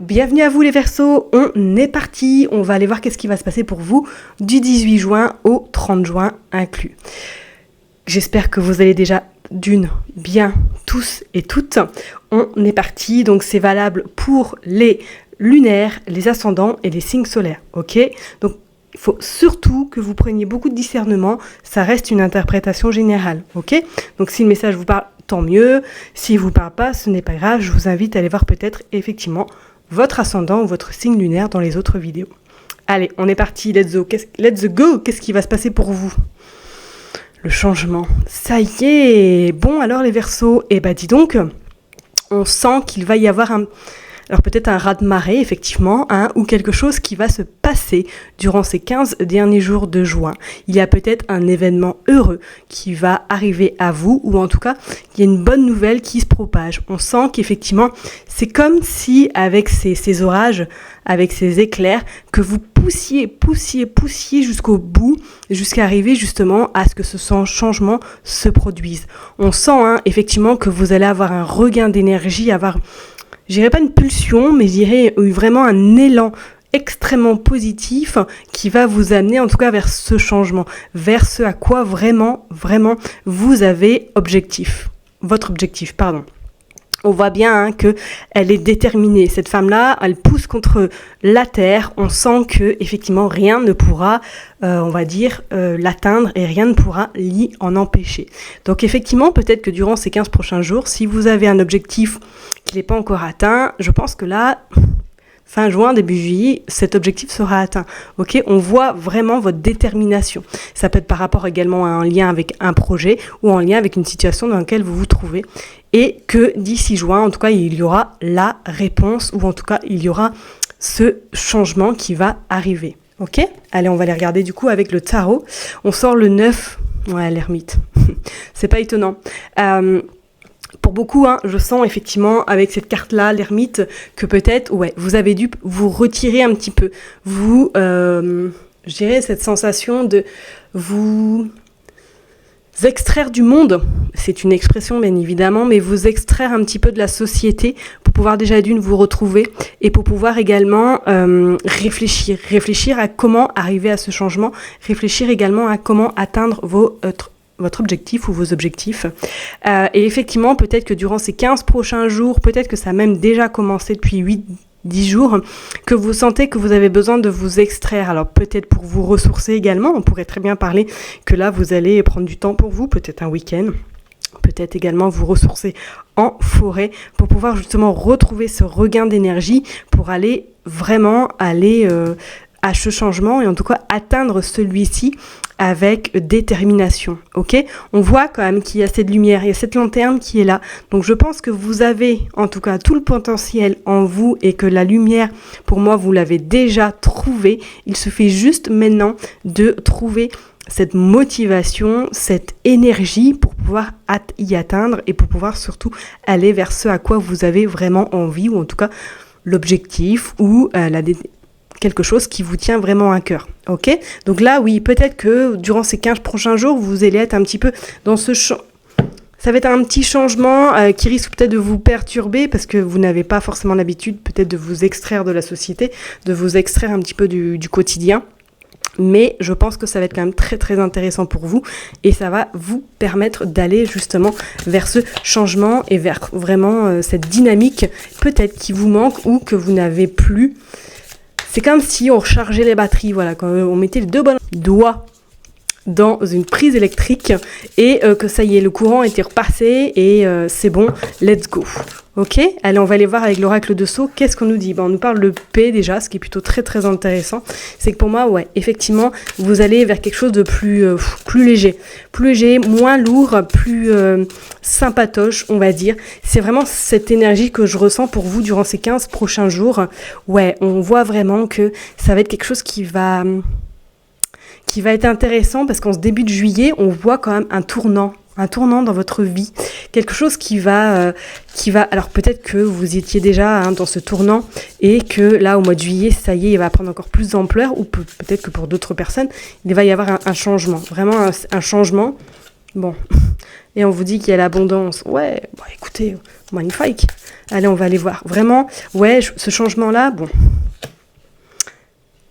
Bienvenue à vous les Verseaux, on est parti, on va aller voir qu'est-ce qui va se passer pour vous du 18 juin au 30 juin inclus. J'espère que vous allez déjà bien tous et toutes. On est parti, donc c'est valable pour les lunaires, les ascendants et les signes solaires, ok ? Donc il faut surtout que vous preniez beaucoup de discernement, ça reste une interprétation générale, ok ? Donc si le message vous parle, tant mieux, s'il ne vous parle pas, ce n'est pas grave, je vous invite à aller voir peut-être effectivement votre ascendant ou votre signe lunaire dans les autres vidéos. Allez, on est parti, let's go, qu'est-ce qui va se passer pour vous ? Le changement, ça y est. Bon, alors les Verseaux, dis donc, on sent qu'il va y avoir alors peut-être un raz-de-marée, effectivement, ou quelque chose qui va se passer durant ces 15 derniers jours de juin. Il y a peut-être un événement heureux qui va arriver à vous, ou en tout cas, il y a une bonne nouvelle qui se propage. On sent qu'effectivement, c'est comme si, avec ces orages, avec ces éclairs, que vous poussiez jusqu'au bout, jusqu'à arriver justement à ce que ce changement se produise. On sent effectivement que vous allez avoir un regain d'énergie, je dirais pas une pulsion, mais je dirais vraiment un élan extrêmement positif qui va vous amener en tout cas vers ce changement, vers ce à quoi vraiment vous avez votre objectif. On voit bien que elle est déterminée. Cette femme-là, elle pousse contre la terre. On sent que effectivement rien ne pourra, l'atteindre et rien ne pourra l'y en empêcher. Donc effectivement, peut-être que durant ces 15 prochains jours, si vous avez un objectif qui n'est pas encore atteint, je pense que là, fin juin, début juillet, cet objectif sera atteint. Ok, on voit vraiment votre détermination. Ça peut être par rapport également à un lien avec un projet ou en lien avec une situation dans laquelle vous vous trouvez. Et que d'ici juin, en tout cas, il y aura la réponse ou en tout cas, il y aura ce changement qui va arriver. Ok ? Allez, on va les regarder du coup avec le tarot. On sort le 9. Ouais, l'ermite. C'est pas étonnant. Pour beaucoup, je sens effectivement avec cette carte-là, l'ermite, que peut-être, vous avez dû vous retirer un petit peu. Vous, je dirais cette sensation de vous extraire du monde, c'est une expression bien évidemment, mais vous extraire un petit peu de la société pour pouvoir déjà vous retrouver et pour pouvoir également réfléchir à comment arriver à ce changement, réfléchir également à comment atteindre votre objectif ou vos objectifs. Et effectivement, peut-être que durant ces 15 prochains jours, peut-être que ça a même déjà commencé depuis 10 jours, que vous sentez que vous avez besoin de vous extraire. Alors peut-être pour vous ressourcer également, on pourrait très bien parler que là, vous allez prendre du temps pour vous, peut-être un week-end, peut-être également vous ressourcer en forêt pour pouvoir justement retrouver ce regain d'énergie pour aller vraiment à ce changement et en tout cas atteindre celui-ci avec détermination, ok ? On voit quand même qu'il y a cette lumière, il y a cette lanterne qui est là. Donc je pense que vous avez en tout cas tout le potentiel en vous et que la lumière, pour moi, vous l'avez déjà trouvée. Il suffit juste maintenant de trouver cette motivation, cette énergie pour pouvoir y atteindre et pour pouvoir surtout aller vers ce à quoi vous avez vraiment envie ou en tout cas l'objectif ou quelque chose qui vous tient vraiment à cœur, ok ? Donc là, oui, peut-être que durant ces 15 prochains jours, vous allez être un petit peu dans ça va être un petit changement qui risque peut-être de vous perturber parce que vous n'avez pas forcément l'habitude peut-être de vous extraire de la société, de vous extraire un petit peu du quotidien. Mais je pense que ça va être quand même très très intéressant pour vous et ça va vous permettre d'aller justement vers ce changement et vers vraiment cette dynamique peut-être qui vous manque ou que vous n'avez plus. C'est comme si on rechargeait les batteries, quand on mettait les deux bonnes doigts dans une prise électrique et que ça y est, le courant était repassé et c'est bon, let's go. Ok ? Allez, on va aller voir avec l'oracle de Sceaux, qu'est-ce qu'on nous dit ? On nous parle le P déjà, ce qui est plutôt très très intéressant. C'est que pour moi, effectivement, vous allez vers quelque chose de plus léger, moins lourd, plus sympatoche, on va dire. C'est vraiment cette énergie que je ressens pour vous durant ces 15 prochains jours. On voit vraiment que ça va être quelque chose qui va être intéressant parce qu'en ce début de juillet, on voit quand même un tournant dans votre vie, quelque chose qui va alors peut-être que vous étiez déjà dans ce tournant et que là au mois de juillet, ça y est, il va prendre encore plus d'ampleur ou peut-être que pour d'autres personnes, il va y avoir un changement, vraiment un changement. Bon, et on vous dit qu'il y a l'abondance. Ouais, bah écoutez, magnifique. Allez, on va aller voir. Vraiment, ouais, ce changement-là, bon,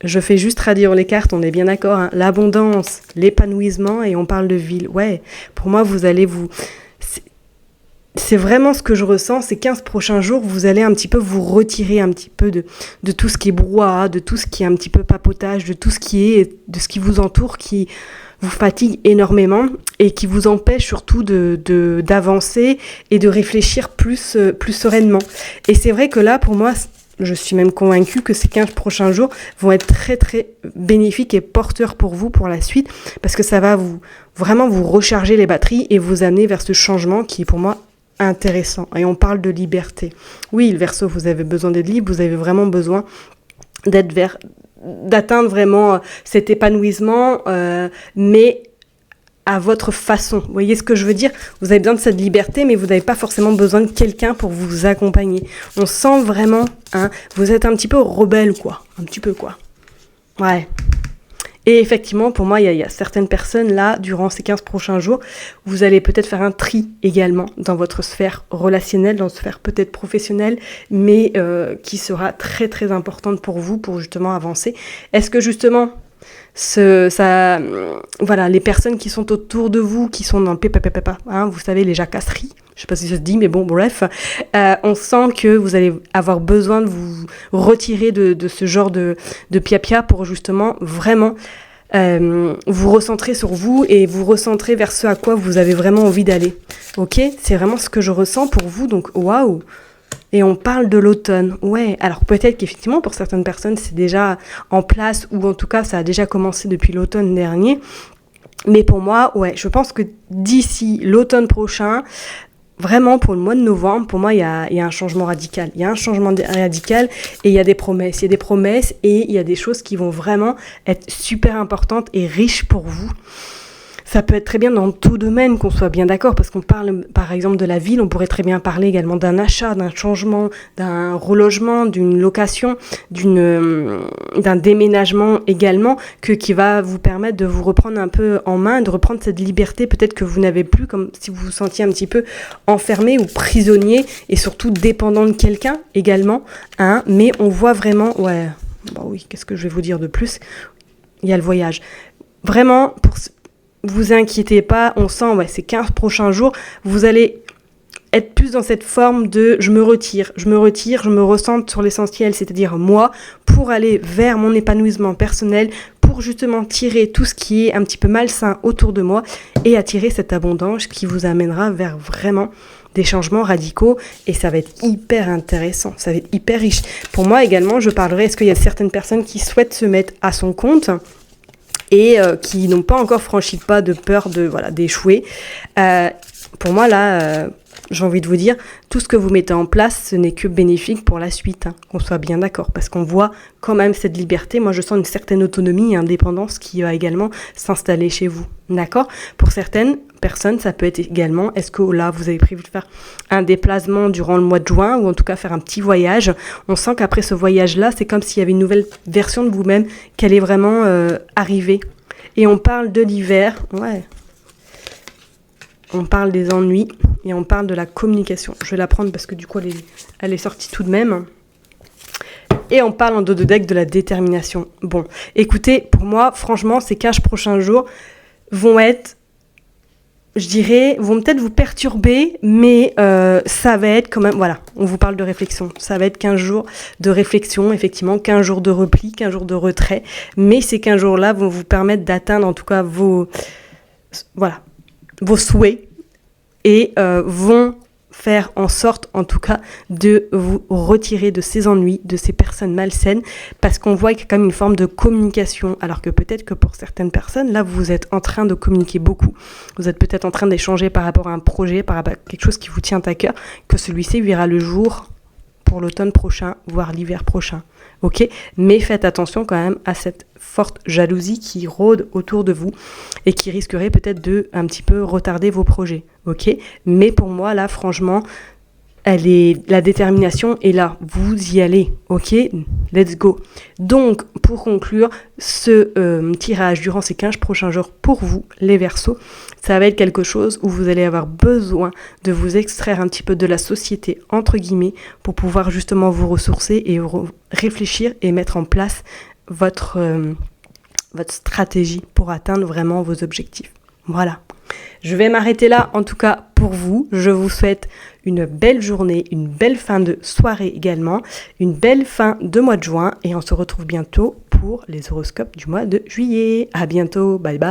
je fais juste traduire les cartes, on est bien d'accord, hein. L'abondance, l'épanouissement, et on parle de ville. Ouais, pour moi, vous allez vous... C'est vraiment ce que je ressens, ces 15 prochains jours, vous allez un petit peu vous retirer un petit peu de tout ce qui est brouhaha, de tout ce qui est un petit peu papotage, de tout ce de ce qui vous entoure, qui vous fatigue énormément et qui vous empêche surtout d'avancer et de réfléchir plus sereinement. Et c'est vrai que là, pour moi, je suis même convaincue que ces 15 prochains jours vont être très très bénéfiques et porteurs pour vous pour la suite, parce que ça va vraiment vous recharger les batteries et vous amener vers ce changement qui est pour moi intéressant. Et on parle de liberté. Oui, le Verseau, vous avez besoin d'être libre, vous avez vraiment besoin d'atteindre vraiment cet épanouissement, mais à votre façon. Vous voyez ce que je veux dire? Vous avez besoin de cette liberté, mais vous n'avez pas forcément besoin de quelqu'un pour vous accompagner. On sent vraiment, hein, vous êtes un petit peu rebelle, quoi. Un petit peu, quoi. Ouais. Et effectivement, pour moi, il y a certaines personnes, là, durant ces 15 prochains jours, vous allez peut-être faire un tri également dans votre sphère relationnelle, dans votre sphère peut-être professionnelle, mais qui sera très, très importante pour vous, pour justement avancer. Est-ce que justement... voilà, les personnes qui sont autour de vous, qui sont dans le pépépépépa, hein, vous savez, les jacasseries, je sais pas si ça se dit, mais bon, bref, on sent que vous allez avoir besoin de vous retirer de ce genre de pia-pia pour justement vraiment vous recentrer sur vous et vous recentrer vers ce à quoi vous avez vraiment envie d'aller. Ok, c'est vraiment ce que je ressens pour vous, donc waouh. Et on parle de l'automne. Ouais, alors peut-être qu'effectivement, pour certaines personnes, c'est déjà en place, ou en tout cas, ça a déjà commencé depuis l'automne dernier. Mais pour moi, ouais, je pense que d'ici l'automne prochain, vraiment pour le mois de novembre, pour moi, il y a un changement radical. Il y a un changement radical et il y a des promesses. Il y a des promesses et il y a des choses qui vont vraiment être super importantes et riches pour vous. Ça peut être très bien dans tout domaine, qu'on soit bien d'accord, parce qu'on parle par exemple de la ville, on pourrait très bien parler également d'un achat, d'un changement, d'un relogement, d'une location, d'un déménagement également, qui va vous permettre de vous reprendre un peu en main, de reprendre cette liberté peut-être que vous n'avez plus, comme si vous vous sentiez un petit peu enfermé ou prisonnier, et surtout dépendant de quelqu'un également, hein, mais on voit vraiment, ouais, bah oui, qu'est-ce que je vais vous dire de plus? Il y a le voyage. Vraiment, vous inquiétez pas, on sent, ouais, ces 15 prochains jours, vous allez être plus dans cette forme de je me retire, je me recentre sur l'essentiel, c'est-à-dire moi, pour aller vers mon épanouissement personnel, pour justement tirer tout ce qui est un petit peu malsain autour de moi et attirer cette abondance qui vous amènera vers vraiment des changements radicaux et ça va être hyper intéressant, ça va être hyper riche. Pour moi également, je parlerai, est-ce qu'il y a certaines personnes qui souhaitent se mettre à son compte et qui n'ont pas encore franchi le pas de peur d'échouer. Pour moi, là, j'ai envie de vous dire, tout ce que vous mettez en place, ce n'est que bénéfique pour la suite, hein, qu'on soit bien d'accord, parce qu'on voit quand même cette liberté. Moi, je sens une certaine autonomie et indépendance qui va également s'installer chez vous, d'accord? Pour certaines personnes, ça peut être également, est-ce que là, vous avez prévu de faire un déplacement durant le mois de juin, ou en tout cas faire un petit voyage? On sent qu'après ce voyage-là, c'est comme s'il y avait une nouvelle version de vous-même qui allait vraiment arriver. Et on parle de l'hiver, ouais. On parle des ennuis et on parle de la communication. Je vais la prendre parce que du coup, elle est sortie tout de même. Et on parle en dos de deck de la détermination. Bon, écoutez, pour moi, franchement, ces 15 prochains jours vont être, je dirais, vont peut-être vous perturber, mais ça va être quand même, voilà, on vous parle de réflexion. Ça va être 15 jours de réflexion, effectivement, 15 jours de repli, 15 jours de retrait. Mais ces 15 jours-là vont vous permettre d'atteindre en tout cas vos souhaits et vont faire en sorte, en tout cas, de vous retirer de ces ennuis, de ces personnes malsaines, parce qu'on voit qu'il y a quand même une forme de communication, alors que peut-être que pour certaines personnes, là, vous êtes en train de communiquer beaucoup. Vous êtes peut-être en train d'échanger par rapport à un projet, par rapport à quelque chose qui vous tient à cœur, que celui-ci verra le jour pour l'automne prochain, voire l'hiver prochain. Ok, mais faites attention quand même à cette forte jalousie qui rôde autour de vous et qui risquerait peut-être de un petit peu retarder vos projets. Ok, mais pour moi là, franchement, la détermination est là, vous y allez, ok, let's go. Donc, pour conclure, ce tirage durant ces 15 prochains jours pour vous, les Verseaux, ça va être quelque chose où vous allez avoir besoin de vous extraire un petit peu de la société, entre guillemets, pour pouvoir justement vous ressourcer et réfléchir et mettre en place votre stratégie pour atteindre vraiment vos objectifs. Voilà. Je vais m'arrêter là, en tout cas pour vous. Je vous souhaite une belle journée, une belle fin de soirée également, une belle fin de mois de juin et on se retrouve bientôt pour les horoscopes du mois de juillet. À bientôt, bye bye.